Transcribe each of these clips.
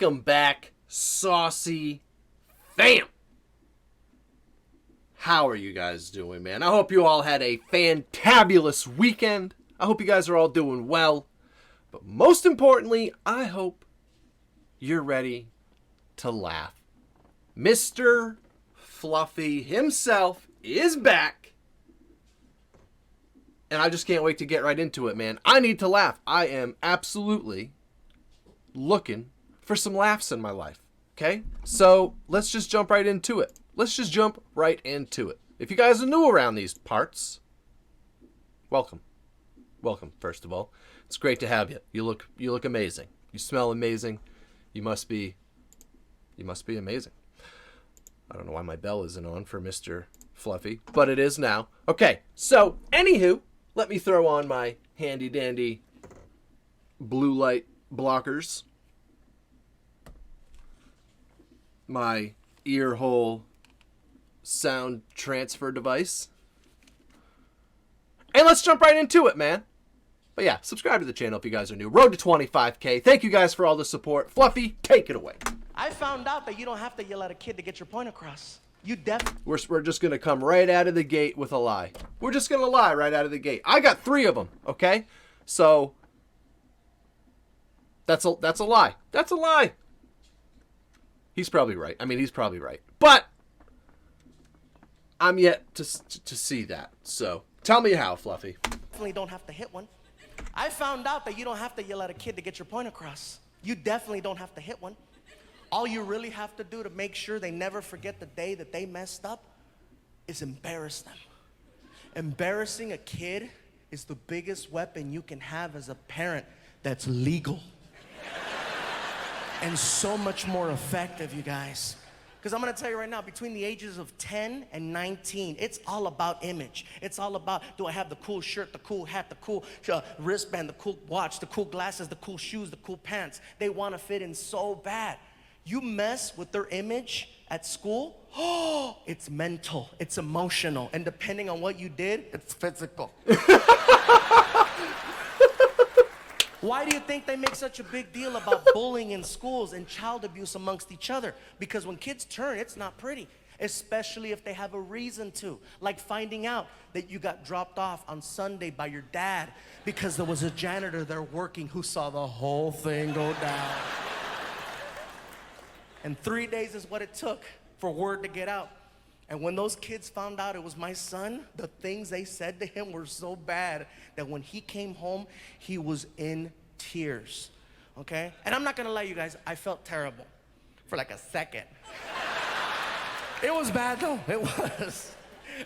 Welcome back, Saucey Fam. How are you guys doing, man? I hope you all had a fantabulous weekend. I hope you guys are all doing well. But most importantly, I hope you're ready to laugh. Mr. Fluffy himself is back. And I just can't wait to get right into it, man. I need to laugh. I am absolutely looking for some laughs in my life. Okay? So let's just jump right into it. If you guys are new around these parts, welcome. Welcome, first of all. It's great to have you. You look amazing. You smell amazing. You must be amazing. I don't know why my bell isn't on for Mr. Fluffy, but it is now. Okay, so anywho, let me throw on my handy dandy blue light blockers, my ear hole sound transfer device, and let's jump right into it, man. But yeah, subscribe to the channel if you guys are new. Road to 25K. Thank you guys for all the support. Fluffy, take it away. I found out that you don't have to yell at a kid to get your point across. We're just going to come right out of the gate with a lie. We're just going to lie right out of the gate. I got 3 of them, okay? So, that's a lie. That's a lie. He's probably right. He's probably right. But, I'm yet to see that. So, tell me how, Fluffy. Definitely don't have to hit one. I found out that you don't have to yell at a kid to get your point across. You definitely don't have to hit one. All you really have to do to make sure they never forget the day that they messed up is embarrass them. Embarrassing a kid is the biggest weapon you can have as a parent that's legal. And so much more effective, you guys. Because I'm going to tell you right now, between the ages of 10 and 19, it's all about image. It's all about, do I have the cool shirt, the cool hat, the cool wristband, the cool watch, the cool glasses, the cool shoes, the cool pants. They want to fit in so bad. You mess with their image at school, it's mental, it's emotional, and depending on what you did, it's physical. Why do you think they make such a big deal about bullying in schools and child abuse amongst each other? Because when kids turn, it's not pretty, especially if they have a reason to. Like finding out that you got dropped off on Sunday by your dad because there was a janitor there working who saw the whole thing go down. And 3 days is what it took for word to get out. And when those kids found out it was my son, the things they said to him were so bad that when he came home, he was in tears, okay? And I'm not gonna lie, you guys, I felt terrible for like a second. It was bad though, it was.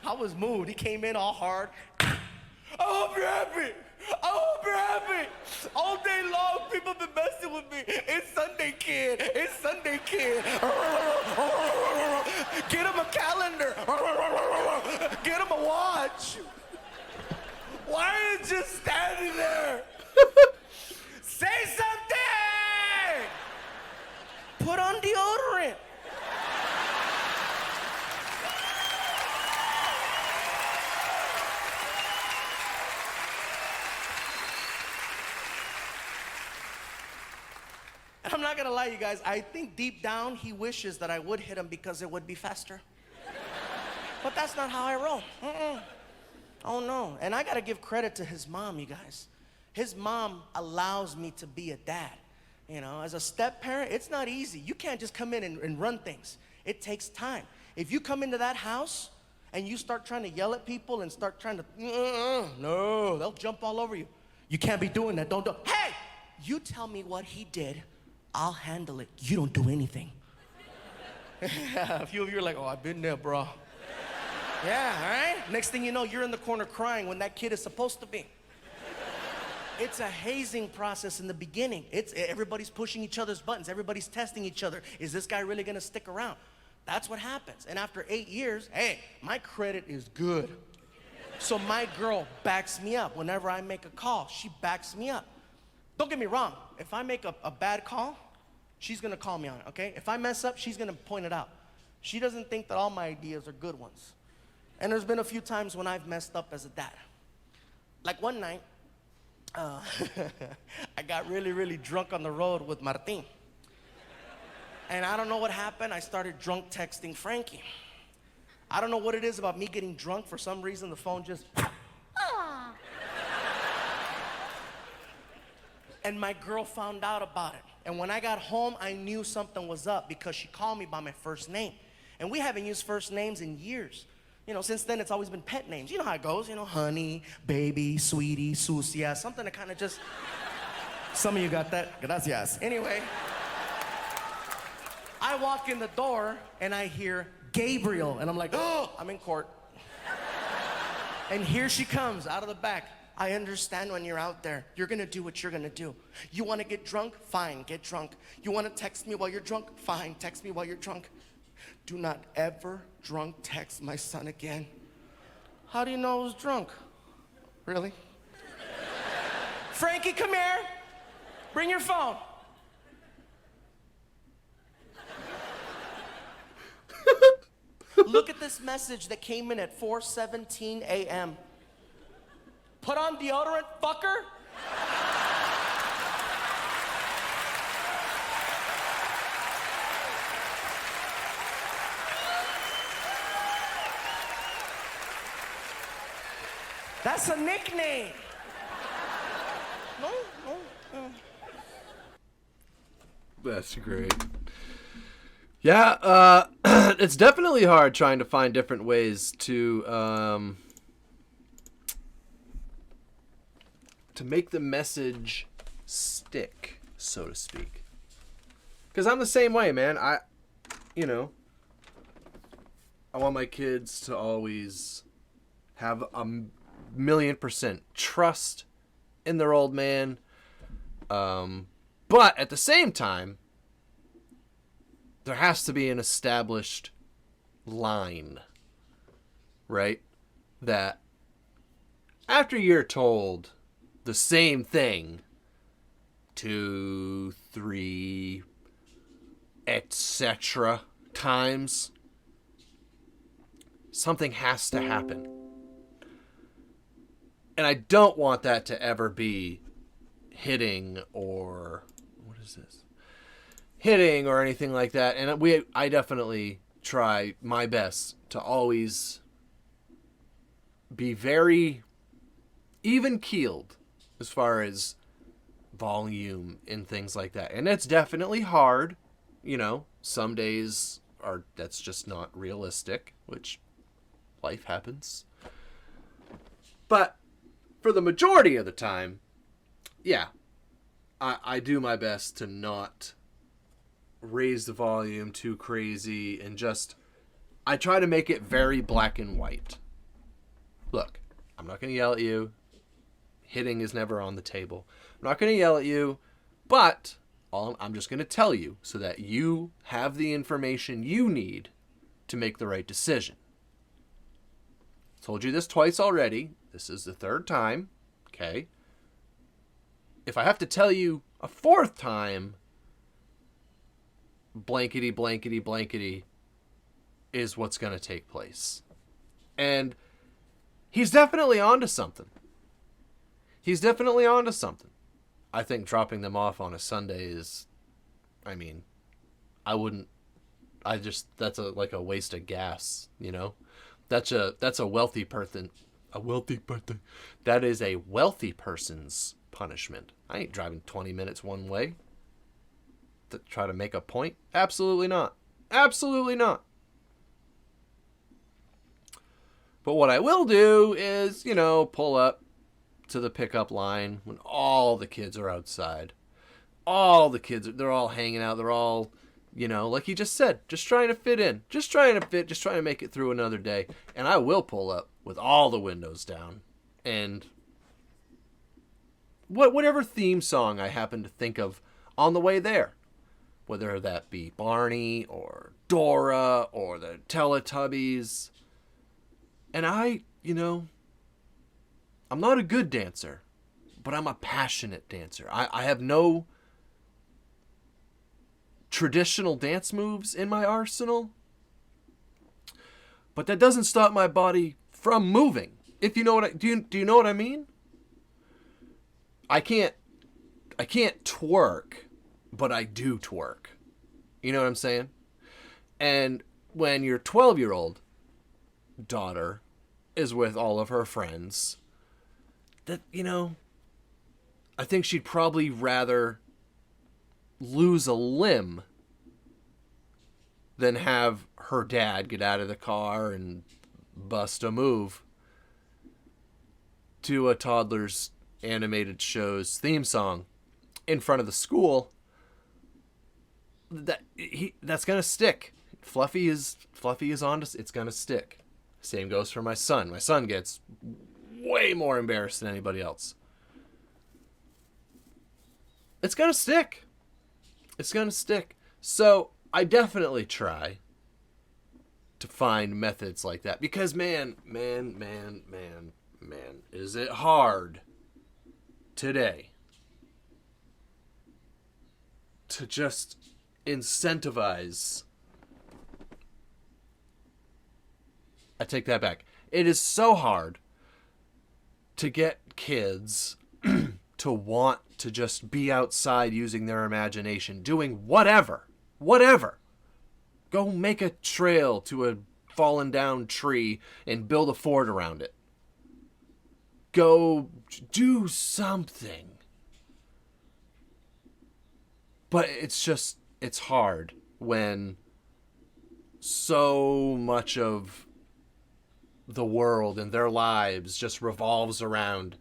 I was moved. He came in all hard. I hope you're happy. I hope you're happy. All day long, people have been messing with me. It's Sunday, kid. It's Sunday, kid. Get him a calendar. Get him a watch. Why are you just standing there? Say something. Put on deodorant. And I'm not gonna lie, you guys, I think deep down he wishes that I would hit him because it would be faster. But that's not how I roll. Oh no. And I gotta give credit to his mom, you guys. His mom allows me to be a dad. You know, as a step parent, it's not easy. You can't just come in and run things. It takes time. If you come into that house and you start trying to yell at people and start trying to, no, they'll jump all over you. You can't be doing that. Don't do. Hey, you tell me what he did. I'll handle it. You don't do anything. A few of you are like, oh, I've been there, bro. Yeah, all right? Next thing you know, you're in the corner crying when that kid is supposed to be. It's a hazing process in the beginning. Everybody's pushing each other's buttons. Everybody's testing each other. Is this guy really gonna stick around? That's what happens. And after 8 years, hey, my credit is good. So my girl backs me up. Whenever I make a call, she backs me up. Don't get me wrong. If I make a bad call, she's gonna call me on it, okay? If I mess up, she's gonna point it out. She doesn't think that all my ideas are good ones. And there's been a few times when I've messed up as a dad. Like one night, I got really, really drunk on the road with Martin. And I don't know what happened. I started drunk texting Frankie. I don't know what it is about me getting drunk. For some reason, the phone just... And my girl found out about it. And when I got home, I knew something was up because she called me by my first name. And we haven't used first names in years. You know, since then, it's always been pet names. You know how it goes, you know, honey, baby, sweetie, sucia, something that kind of just... Some of you got that. Gracias. Anyway, I walk in the door, and I hear Gabriel. And I'm like, oh, I'm in court. And here she comes out of the back. I understand when you're out there, you're gonna do what you're gonna do. You wanna get drunk? Fine, get drunk. You wanna text me while you're drunk? Fine, text me while you're drunk. Do not ever drunk text my son again. How do you know I was drunk? Really? Frankie, come here. Bring your phone. Look at this message that came in at 4:17 a.m. Put on deodorant, fucker. That's a nickname. No. That's great. Yeah, it's definitely hard trying to find different ways to make the message stick, so to speak. Because I'm the same way, man. I want my kids to always have 1,000,000% trust in their old man. But at the same time, there has to be an established line, right? That after you're told the same thing 2, 3, etc. times, something has to happen. And I don't want that to ever be hitting or... What is this? Hitting or anything like that. And I definitely try my best to always be very even-keeled as far as volume and things like that. And it's definitely hard. You know, some days that's just not realistic, which life happens. But for the majority of the time, yeah, I do my best to not raise the volume too crazy and I try to make it very black and white. Look, I'm not going to yell at you. Hitting is never on the table. I'm not going to yell at you, but I'm just going to tell you so that you have the information you need to make the right decision. Told you this twice already. This is the third time. Okay. If I have to tell you a fourth time, blankety, blankety, blankety is what's going to take place. And he's definitely onto something. I think dropping them off on a Sunday is, that's a waste of gas, you know? That's a wealthy person. That is a wealthy person's punishment. I ain't driving 20 minutes one way to try to make a point. Absolutely not. Absolutely not. But what I will do is, pull up to the pickup line when all the kids are outside. All the kids, they're all hanging out. They're all, like he just said, just trying to fit in. Just trying to make it through another day. And I will pull up with all the windows down. And whatever theme song I happen to think of on the way there. Whether that be Barney or Dora or the Teletubbies. And I'm not a good dancer, but I'm a passionate dancer. I have no traditional dance moves in my arsenal, but that doesn't stop my body from moving. If you know what do you know what I mean? I can't twerk, but I do twerk. You know what I'm saying? And when your 12-year-old daughter is with all of her friends, that, you know, I think she'd probably rather lose a limb than have her dad get out of the car and bust a move to a toddler's animated show's theme song in front of the school. That's gonna stick. Fluffy is on to, it's gonna stick. Same goes for my son. My son gets way more embarrassed than anybody else. It's gonna stick. It's gonna stick. So I definitely try to find methods like that, because man, is it hard today to just incentivize. I take that back. It is so hard to get kids to want to just be outside using their imagination, doing whatever. Go make a trail to a fallen down tree and build a fort around it. Go do something. But it's hard when so much of the world and their lives just revolves around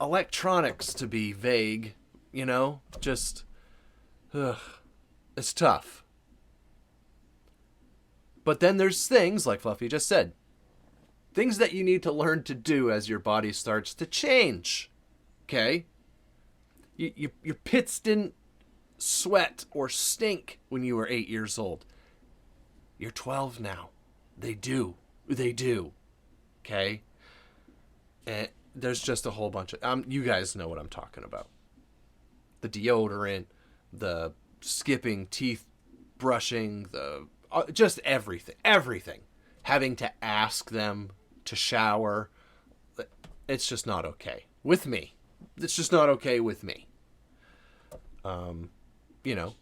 electronics, to be vague, you know? Just, it's tough. But then there's things, like Fluffy just said, things that you need to learn to do as your body starts to change, okay? Your pits didn't sweat or stink when you were 8 years old. You're 12 now. They do, okay? And there's just a whole bunch of... you guys know what I'm talking about. The deodorant, the skipping, teeth brushing, the just everything. Having to ask them to shower. It's just not okay with me. It's just not okay with me. You know,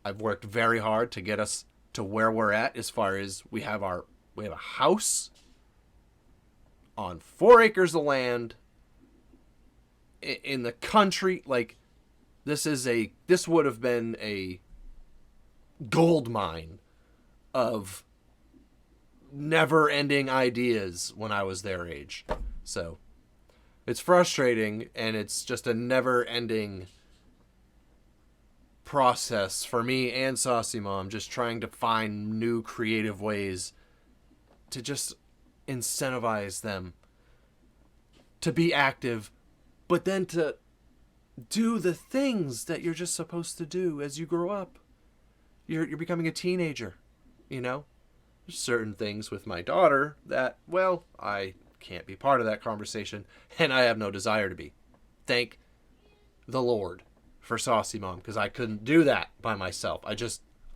I've worked very hard to get us to where we're at, as far as we have a house on 4 acres of land in the country. Like, this would have been a gold mine of never-ending ideas when I was their age. So it's frustrating, and it's just a never-ending process for me and Saucy Mom, just trying to find new creative ways to just incentivize them to be active, but then to do the things that you're just supposed to do as you grow up. You're becoming a teenager, you know? There's certain things with my daughter that, well, I can't be part of that conversation, and I have no desire to be. Thank the Lord for Saucy Mom, because I couldn't do that by myself.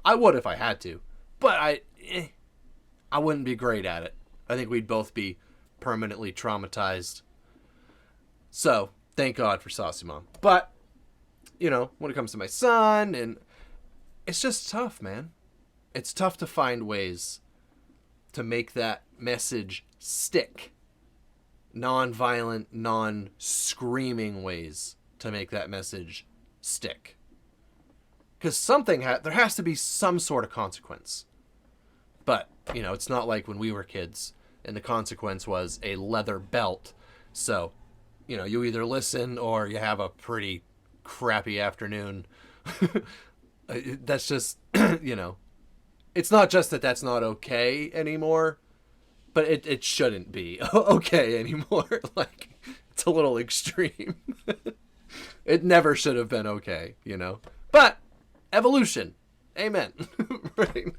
I would if I had to, but I wouldn't be great at it. I think we'd both be permanently traumatized. So, thank God for Saucy Mom. But, you know, when it comes to my son, and it's just tough, man. It's tough to find ways to make that message stick. Non-violent, non-screaming ways to make that message stick. Because there has to be some sort of consequence. But, you know, it's not like when we were kids and the consequence was a leather belt. So, you know, you either listen or you have a pretty crappy afternoon. That's just, you know, it's not just that that's not okay anymore, but it shouldn't be okay anymore. Like, it's a little extreme. It never should have been okay, you know? But evolution. Amen. Right?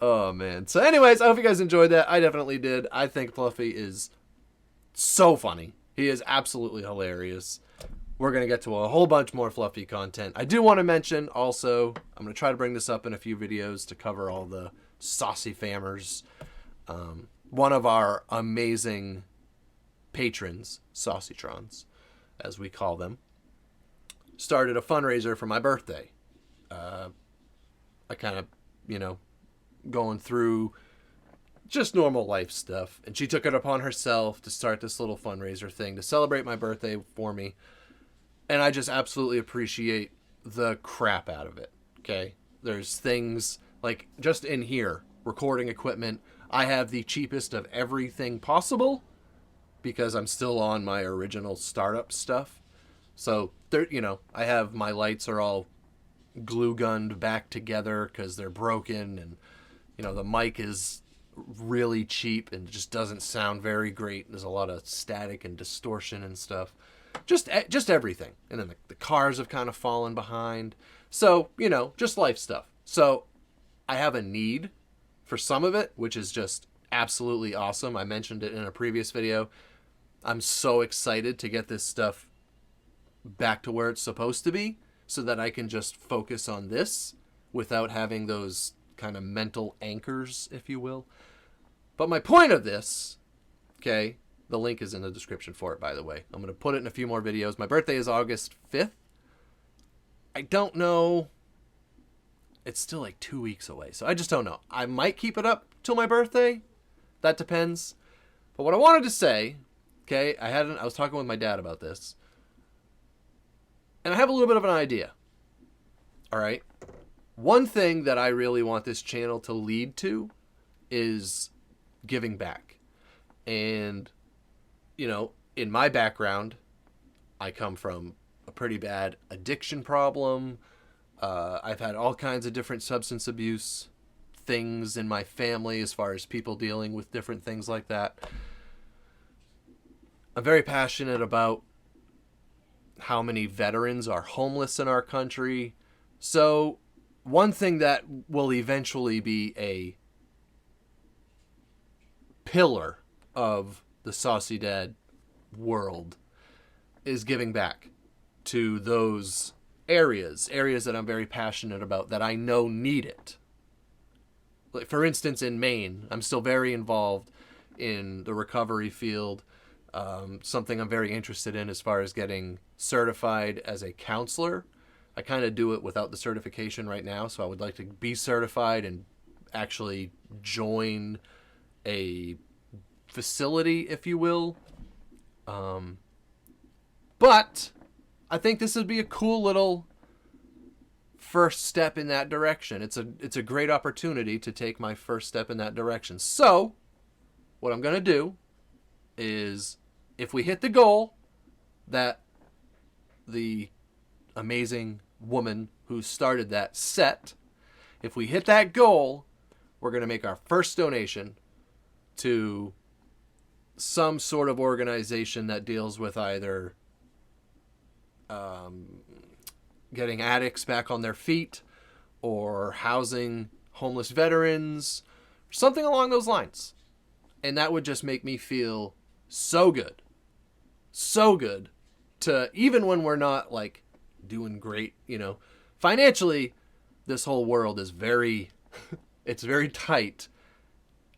Oh, man. So anyways, I hope you guys enjoyed that. I definitely did. I think Fluffy is so funny. He is absolutely hilarious. We're going to get to a whole bunch more Fluffy content. I do want to mention also, I'm going to try to bring this up in a few videos to cover all the SauceyFamers. One of our amazing patrons, Saucytrons, as we call them, started a fundraiser for my birthday. I kind of, going through just normal life stuff. And she took it upon herself to start this little fundraiser thing to celebrate my birthday for me. And I just absolutely appreciate the crap out of it. Okay? There's things like just in here, recording equipment. I have the cheapest of everything possible because I'm still on my original startup stuff. So there, I have my lights are all glue gunned back together because they're broken, and the mic is really cheap and just doesn't sound very great. There's a lot of static and distortion and stuff. Just everything. And then the cars have kind of fallen behind. So, just life stuff. So I have a need for some of it, which is just absolutely awesome. I mentioned it in a previous video. I'm so excited to get this stuff back to where it's supposed to be so that I can just focus on this without having those kind of mental anchors, if you will. But my point of this, okay, the link is in the description for it, by the way. I'm going to put it in a few more videos. My birthday is August 5th. I don't know. It's still like 2 weeks away, so I just don't know. I might keep it up till my birthday. That depends. But what I wanted to say, okay, I was talking with my dad about this. And I have a little bit of an idea. All right. One thing that I really want this channel to lead to is giving back. And, in my background, I come from a pretty bad addiction problem. I've had all kinds of different substance abuse things in my family as far as people dealing with different things like that. I'm very passionate about how many veterans are homeless in our country. So one thing that will eventually be a pillar of the Saucey Dad world is giving back to those areas that I'm very passionate about, that I know need it. Like, for instance, in Maine, I'm still very involved in the recovery field. Something I'm very interested in as far as getting certified as a counselor. I kind of do it without the certification right now, so I would like to be certified and actually join a facility, if you will. But I think this would be a cool little first step in that direction. It's a great opportunity to take my first step in that direction. So what I'm going to do is, if we hit the goal that the amazing woman who started that set, if we hit that goal, we're going to make our first donation to some sort of organization that deals with either getting addicts back on their feet or housing homeless veterans, something along those lines. And that would just make me feel so good to, even when we're not like doing great, financially, this whole world is very, it's very tight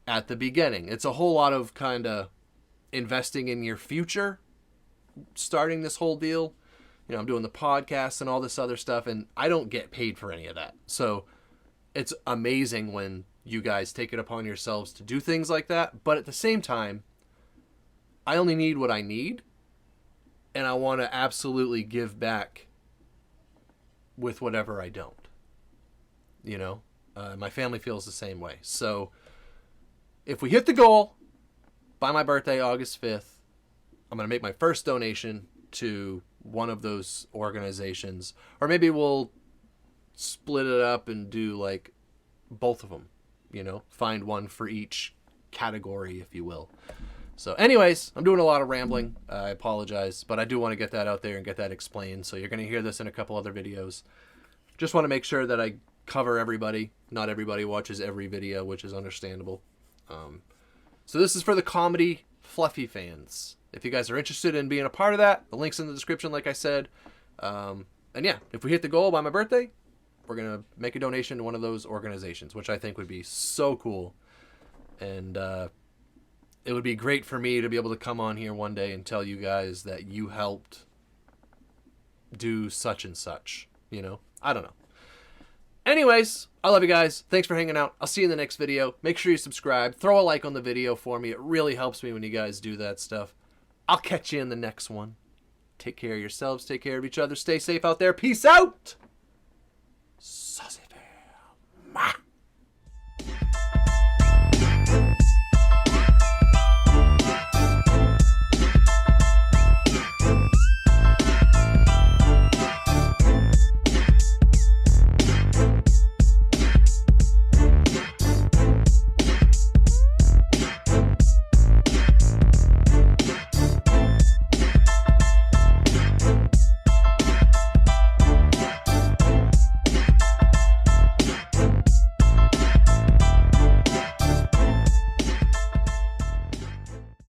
at the beginning. It's a whole lot of kind of investing in your future, starting this whole deal. I'm doing the podcast and all this other stuff, and I don't get paid for any of that. So it's amazing when you guys take it upon yourselves to do things like that. But at the same time, I only need what I need, and I want to absolutely give back with whatever I don't. My family feels the same way. So if we hit the goal by my birthday, August 5th, I'm going to make my first donation to one of those organizations. Or maybe we'll split it up and do like both of them, find one for each category, if you will. So anyways, I'm doing a lot of rambling. I apologize, but I do want to get that out there and get that explained. So you're going to hear this in a couple other videos. Just want to make sure that I cover everybody. Not everybody watches every video, which is understandable. So this is for the comedy fluffy fans. If you guys are interested in being a part of that, the link's in the description, like I said. And yeah, if we hit the goal by my birthday, we're going to make a donation to one of those organizations, which I think would be so cool. And it would be great for me to be able to come on here one day and tell you guys that you helped do such and such, you know? I don't know. Anyways, I love you guys. Thanks for hanging out. I'll see you in the next video. Make sure you subscribe. Throw a like on the video for me. It really helps me when you guys do that stuff. I'll catch you in the next one. Take care of yourselves. Take care of each other. Stay safe out there. Peace out. SauceyFam.